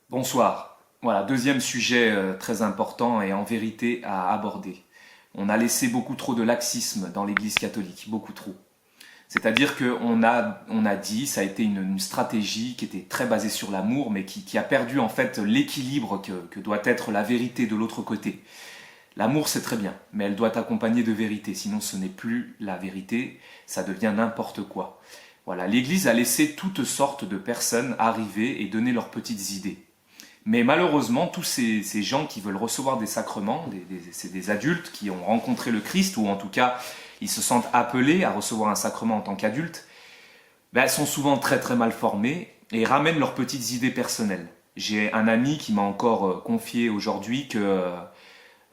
Bonsoir. Voilà, deuxième sujet très important et en vérité à aborder. On a laissé beaucoup trop de laxisme dans l'Église catholique, beaucoup trop. C'est-à-dire qu'on a dit, ça a été une stratégie qui était très basée sur l'amour, mais qui a perdu en fait l'équilibre que doit être la vérité de l'autre côté. L'amour c'est très bien, mais elle doit accompagner de vérité, sinon ce n'est plus la vérité, ça devient n'importe quoi. Voilà, l'Église a laissé toutes sortes de personnes arriver et donner leurs petites idées. Mais malheureusement, tous ces gens qui veulent recevoir des sacrements, c'est des adultes qui ont rencontré le Christ, ou en tout cas, ils se sentent appelés à recevoir un sacrement en tant qu'adultes, ben, sont souvent très très mal formés et ramènent leurs petites idées personnelles. J'ai un ami qui m'a encore confié aujourd'hui que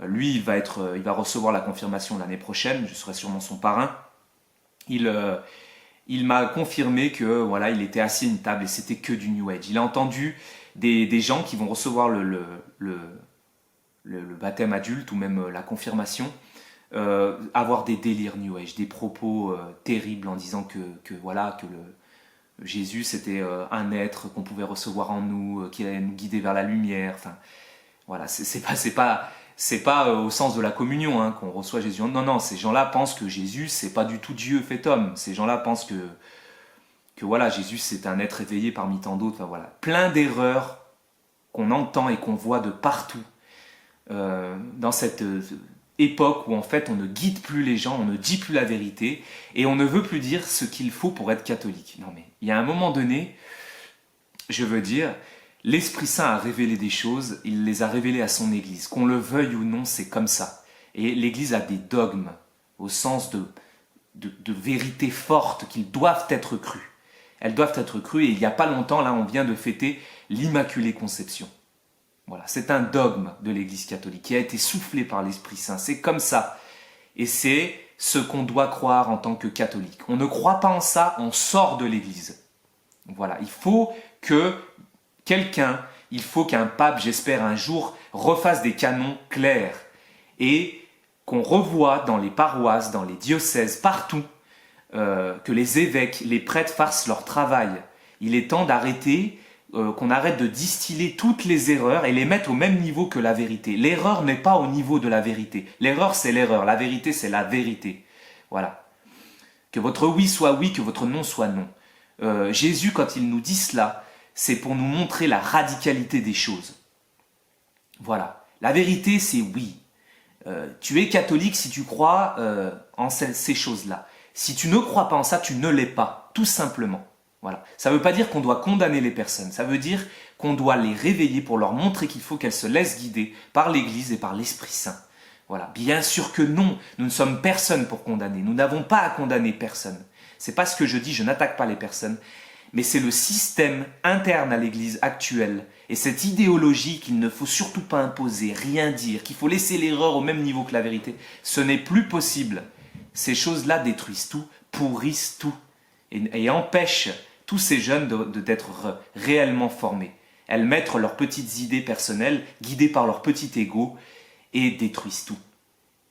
lui, il va recevoir la confirmation l'année prochaine, je serai sûrement son parrain. Il m'a confirmé que voilà, il était assis à une table et c'était que du New Age. Il a entendu des gens qui vont recevoir le baptême adulte ou même la confirmation avoir des délires New Age, des propos terribles en disant que Jésus c'était un être qu'on pouvait recevoir en nous, qui allait nous guider vers la lumière. Enfin, voilà, c'est pas au sens de la communion hein, qu'on reçoit Jésus. Non, non, ces gens-là pensent que Jésus c'est pas du tout Dieu fait homme. Ces gens-là pensent que voilà, Jésus c'est un être éveillé parmi tant d'autres. Enfin, voilà, plein d'erreurs qu'on entend et qu'on voit de partout dans cette époque où en fait on ne guide plus les gens, on ne dit plus la vérité et on ne veut plus dire ce qu'il faut pour être catholique. Non mais il y a un moment donné, je veux dire, l'Esprit Saint a révélé des choses, il les a révélées à son Église. Qu'on le veuille ou non, c'est comme ça. Et l'Église a des dogmes au sens de vérités fortes qui doivent être crues. Elles doivent être crues et il n'y a pas longtemps, là, on vient de fêter l'Immaculée Conception. Voilà, c'est un dogme de l'Église catholique qui a été soufflé par l'Esprit Saint. C'est comme ça. Et c'est ce qu'on doit croire en tant que catholique. On ne croit pas en ça, on sort de l'Église. Voilà, il faut qu'un pape, j'espère un jour, refasse des canons clairs et qu'on revoie dans les paroisses, dans les diocèses, partout, que les évêques, les prêtres fassent leur travail. Il est temps d'arrêter, qu'on arrête de distiller toutes les erreurs et les mettre au même niveau que la vérité. L'erreur n'est pas au niveau de la vérité. L'erreur, c'est l'erreur. La vérité, c'est la vérité. Voilà. Que votre oui soit oui, que votre non soit non. Jésus, quand il nous dit cela, c'est pour nous montrer la radicalité des choses. Voilà. La vérité, c'est oui. Tu es catholique si tu crois en ces choses-là. Si tu ne crois pas en ça, tu ne l'es pas, tout simplement. Voilà. Ça ne veut pas dire qu'on doit condamner les personnes, ça veut dire qu'on doit les réveiller pour leur montrer qu'il faut qu'elles se laissent guider par l'Église et par l'Esprit Saint. Voilà. Bien sûr que non, nous ne sommes personne pour condamner, nous n'avons pas à condamner personne. C'est pas ce que je dis, je n'attaque pas les personnes, mais c'est le système interne à l'Église actuelle et cette idéologie qu'il ne faut surtout pas imposer, rien dire, qu'il faut laisser l'erreur au même niveau que la vérité. Ce n'est plus possible. Ces choses-là détruisent tout, pourrissent tout et empêchent tous ces jeunes d'être réellement formés. Elles mettent leurs petites idées personnelles, guidées par leur petit ego, et détruisent tout.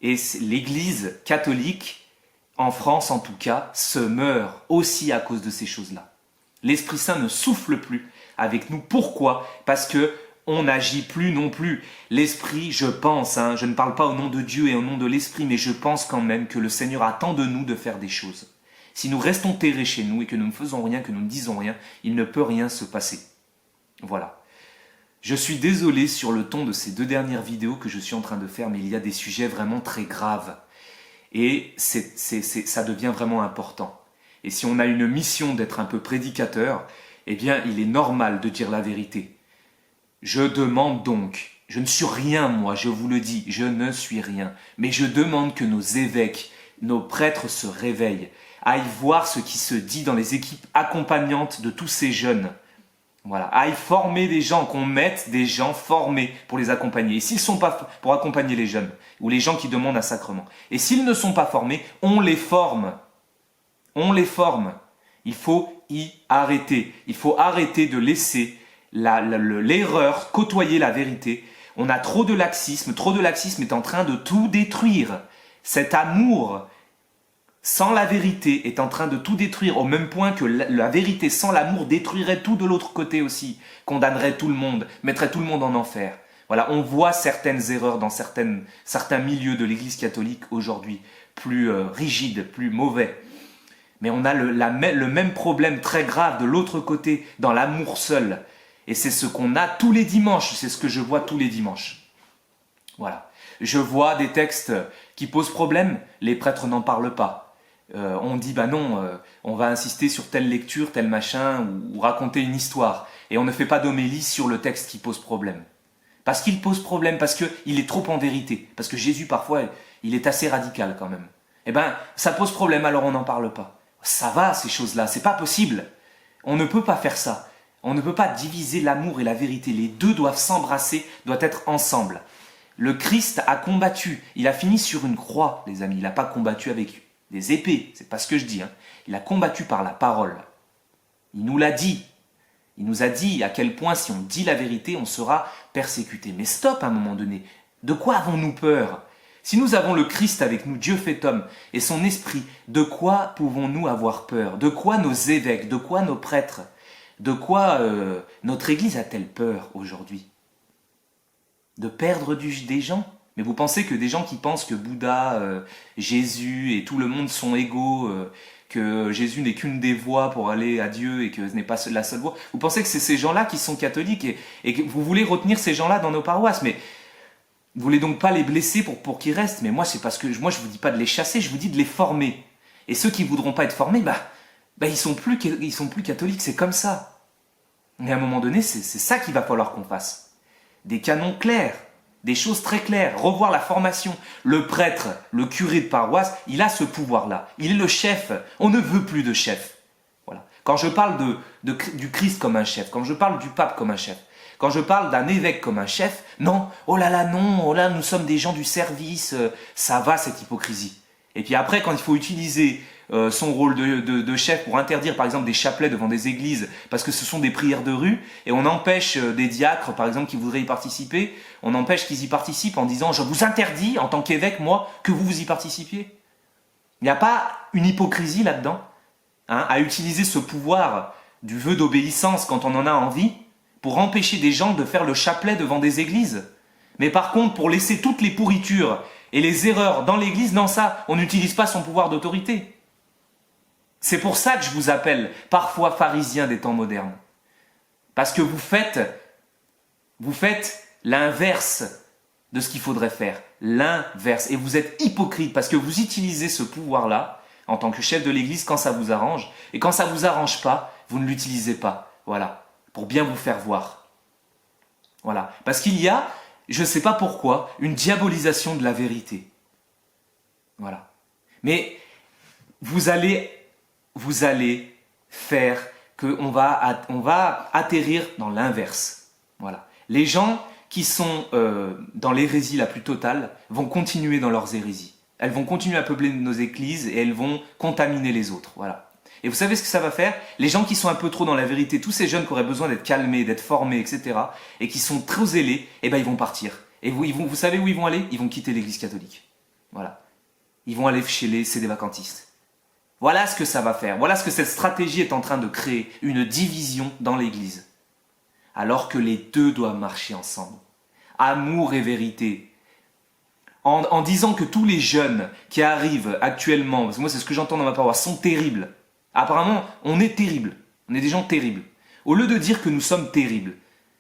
Et l'Église catholique, en France en tout cas, se meurt aussi à cause de ces choses-là. L'Esprit Saint ne souffle plus avec nous. Pourquoi? Parce que on n'agit plus non plus. L'Esprit, je pense, hein, je ne parle pas au nom de Dieu et au nom de l'Esprit, mais je pense quand même que le Seigneur attend de nous de faire des choses. Si nous restons terrés chez nous et que nous ne faisons rien, que nous ne disons rien, il ne peut rien se passer. Voilà. Je suis désolé sur le ton de ces 2 dernières vidéos que je suis en train de faire, mais il y a des sujets vraiment très graves. Et ça devient vraiment important. Et si on a une mission d'être un peu prédicateur, eh bien, il est normal de dire la vérité. Je demande donc, je ne suis rien moi, je vous le dis, je ne suis rien, mais je demande que nos évêques, nos prêtres se réveillent, aillent voir ce qui se dit dans les équipes accompagnantes de tous ces jeunes. Voilà, aillent former des gens, qu'on mette des gens formés pour les accompagner. Et s'ils ne sont pas pour accompagner les jeunes, ou les gens qui demandent un sacrement, et s'ils ne sont pas formés, on les forme. On les forme. Il faut y arrêter. Il faut arrêter de laisser l'erreur côtoyer la vérité. On a trop de laxisme est en train de tout détruire. Cet amour sans la vérité, est en train de tout détruire, au même point que la vérité sans l'amour détruirait tout de l'autre côté aussi, condamnerait tout le monde, mettrait tout le monde en enfer. Voilà, on voit certaines erreurs dans certains milieux de l'Église catholique aujourd'hui, plus rigides, plus mauvais. Mais on a le même problème très grave de l'autre côté, dans l'amour seul. Et c'est ce qu'on a tous les dimanches, c'est ce que je vois tous les dimanches. Voilà. Je vois des textes qui posent problème, les prêtres n'en parlent pas. On dit, on va insister sur telle lecture, tel machin, ou raconter une histoire. Et on ne fait pas d'homélie sur le texte qui pose problème. Parce qu'il pose problème, parce qu'il est trop en vérité. Parce que Jésus, parfois, il est assez radical quand même. Eh bien, ça pose problème, alors on n'en parle pas. Ça va, ces choses-là, c'est pas possible. On ne peut pas faire ça. On ne peut pas diviser l'amour et la vérité. Les deux doivent s'embrasser, doivent être ensemble. Le Christ a combattu. Il a fini sur une croix, les amis. Il n'a pas combattu avec des épées. C'est pas ce que je dis. Il a combattu par la parole. Il nous l'a dit. Il nous a dit à quel point si on dit la vérité, on sera persécuté. Mais stop à un moment donné. De quoi avons-nous peur ? Si nous avons le Christ avec nous, Dieu fait homme, et son esprit, de quoi pouvons-nous avoir peur ? De quoi nos évêques ? De quoi nos prêtres ? De quoi notre Église a-t-elle peur aujourd'hui ? De perdre des gens ? Mais vous pensez que des gens qui pensent que Bouddha, Jésus et tout le monde sont égaux, que Jésus n'est qu'une des voies pour aller à Dieu et que ce n'est pas la seule voie, vous pensez que c'est ces gens-là qui sont catholiques et que vous voulez retenir ces gens-là dans nos paroisses, mais vous voulez donc pas les blesser pour qu'ils restent. Mais moi, c'est parce que moi je vous dis pas de les chasser, je vous dis de les former. Et ceux qui voudront pas être formés, ils sont plus catholiques, c'est comme ça. Mais à un moment donné, c'est ça qu'il va falloir qu'on fasse. Des canons clairs, des choses très claires, revoir la formation. Le prêtre, le curé de paroisse, il a ce pouvoir-là. Il est le chef. On ne veut plus de chef. Voilà. Quand je parle du Christ comme un chef, quand je parle du pape comme un chef, quand je parle d'un évêque comme un chef, non, oh là là, non, oh là, nous sommes des gens du service, ça va cette hypocrisie. Et puis après, quand il faut utiliser son rôle de chef pour interdire par exemple des chapelets devant des églises parce que ce sont des prières de rue et on empêche des diacres par exemple qui voudraient y participer, on empêche qu'ils y participent en disant je vous interdis en tant qu'évêque moi que vous y participiez. Il n'y a pas une hypocrisie là-dedans à utiliser ce pouvoir du vœu d'obéissance quand on en a envie pour empêcher des gens de faire le chapelet devant des églises. Mais par contre pour laisser toutes les pourritures et les erreurs dans l'église, non ça, on n'utilise pas son pouvoir d'autorité. C'est pour ça que je vous appelle parfois pharisiens des temps modernes. Parce que vous faites l'inverse de ce qu'il faudrait faire. L'inverse. Et vous êtes hypocrite parce que vous utilisez ce pouvoir-là en tant que chef de l'église quand ça vous arrange. Et quand ça ne vous arrange pas, vous ne l'utilisez pas. Voilà. Pour bien vous faire voir. Voilà. Parce qu'il y a, je ne sais pas pourquoi, une diabolisation de la vérité. Voilà. Mais vous allez faire qu'on va atterrir dans l'inverse. Voilà. Les gens qui sont dans l'hérésie la plus totale vont continuer dans leurs hérésies. Elles vont continuer à peupler nos églises et elles vont contaminer les autres. Voilà. Et vous savez ce que ça va faire ? Les gens qui sont un peu trop dans la vérité, tous ces jeunes qui auraient besoin d'être calmés, d'être formés, etc., et qui sont trop zélés, ils vont partir. Et vous savez où ils vont aller ? Ils vont quitter l'église catholique. Voilà. Ils vont aller chez les sédévacantistes. Voilà ce que ça va faire. Voilà ce que cette stratégie est en train de créer. Une division dans l'église. Alors que les deux doivent marcher ensemble. Amour et vérité. En disant que tous les jeunes qui arrivent actuellement, parce que moi c'est ce que j'entends dans ma paroisse, sont terribles. Apparemment, on est terribles. On est des gens terribles. Au lieu de dire que nous sommes terribles,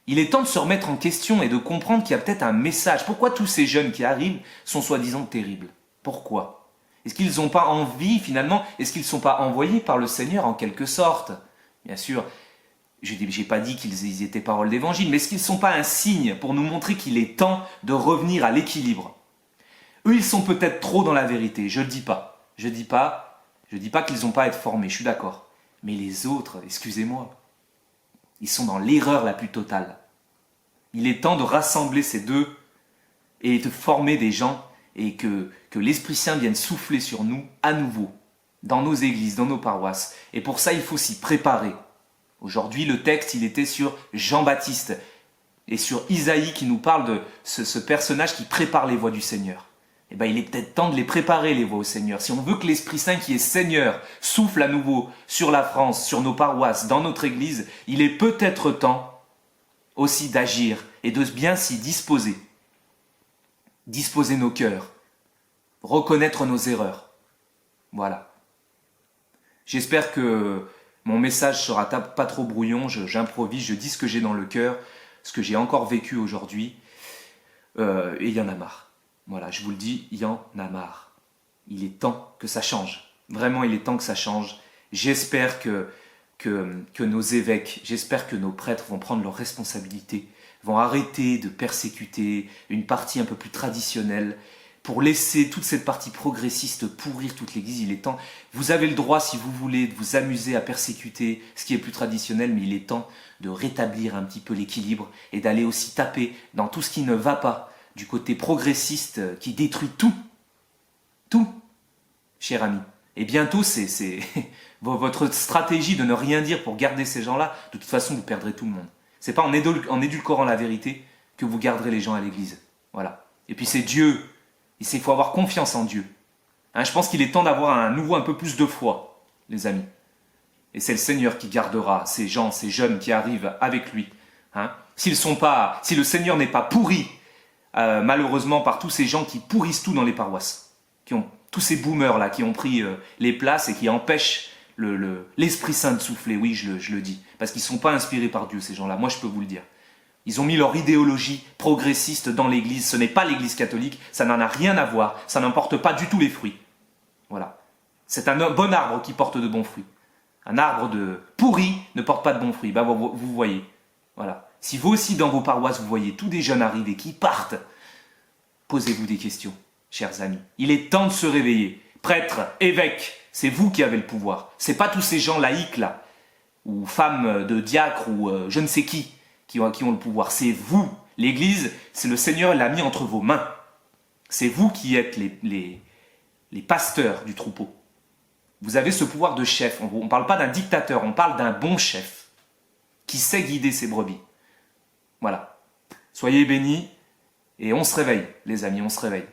il est temps de se remettre en question et de comprendre qu'il y a peut-être un message. Pourquoi tous ces jeunes qui arrivent sont soi-disant terribles ? Pourquoi ? Est-ce qu'ils n'ont pas envie finalement ? Est-ce qu'ils ne sont pas envoyés par le Seigneur en quelque sorte ? Bien sûr, je n'ai pas dit qu'ils étaient paroles d'évangile, mais est-ce qu'ils ne sont pas un signe pour nous montrer qu'il est temps de revenir à l'équilibre ? Eux, ils sont peut-être trop dans la vérité, je ne le dis pas. Je dis pas qu'ils n'ont pas à être formés, je suis d'accord. Mais les autres, excusez-moi, ils sont dans l'erreur la plus totale. Il est temps de rassembler ces deux et de former des gens et que l'Esprit Saint vienne souffler sur nous à nouveau, dans nos églises, dans nos paroisses. Et pour ça, il faut s'y préparer. Aujourd'hui, le texte, il était sur Jean-Baptiste et sur Isaïe qui nous parle de ce personnage qui prépare les voies du Seigneur. eh ben, il est peut-être temps de les préparer, les voies au Seigneur. Si on veut que l'Esprit Saint qui est Seigneur souffle à nouveau sur la France, sur nos paroisses, dans notre Église, il est peut-être temps aussi d'agir et de bien s'y disposer. Disposer nos cœurs, reconnaître nos erreurs. Voilà. J'espère que mon message sera pas trop brouillon, j'improvise, je dis ce que j'ai dans le cœur, ce que j'ai encore vécu aujourd'hui, et il y en a marre. Voilà, je vous le dis, il y en a marre. Il est temps que ça change. Vraiment, il est temps que ça change. J'espère que nos évêques, j'espère que nos prêtres vont prendre leurs responsabilités, vont arrêter de persécuter une partie un peu plus traditionnelle pour laisser toute cette partie progressiste pourrir toute l'Église. Il est temps. Vous avez le droit, si vous voulez, de vous amuser à persécuter ce qui est plus traditionnel, mais il est temps de rétablir un petit peu l'équilibre et d'aller aussi taper dans tout ce qui ne va pas, du côté progressiste qui détruit tout. Tout, cher ami. Et bientôt, c'est votre stratégie de ne rien dire pour garder ces gens-là. De toute façon, vous perdrez tout le monde. C'est pas en édulcorant la vérité que vous garderez les gens à l'église. Voilà. Et puis c'est Dieu. Il faut avoir confiance en Dieu. Hein, je pense qu'il est temps d'avoir à nouveau un peu plus de foi, les amis. Et c'est le Seigneur qui gardera ces gens, ces jeunes qui arrivent avec lui. Hein. Si le Seigneur n'est pas pourri, malheureusement, par tous ces gens qui pourrissent tout dans les paroisses, tous ces boomers là qui ont pris les places et qui empêchent l'Esprit Saint de souffler, oui, je le dis, parce qu'ils ne sont pas inspirés par Dieu, ces gens-là, moi je peux vous le dire. Ils ont mis leur idéologie progressiste dans l'Église, ce n'est pas l'Église catholique, ça n'en a rien à voir, ça n'emporte pas du tout les fruits. Voilà. C'est un bon arbre qui porte de bons fruits. Un arbre pourri ne porte pas de bons fruits, vous voyez. Voilà. Si vous aussi dans vos paroisses vous voyez tous des jeunes arriver qui partent, posez-vous des questions, chers amis. Il est temps de se réveiller. Prêtres, évêques, c'est vous qui avez le pouvoir. C'est pas tous ces gens laïcs là, ou femmes de diacres, ou je ne sais qui ont le pouvoir. C'est vous. L'Église, c'est le Seigneur, il l'a mis entre vos mains. C'est vous qui êtes les pasteurs du troupeau. Vous avez ce pouvoir de chef. On ne parle pas d'un dictateur, on parle d'un bon chef qui sait guider ses brebis. Voilà. Soyez bénis et on se réveille, les amis, on se réveille.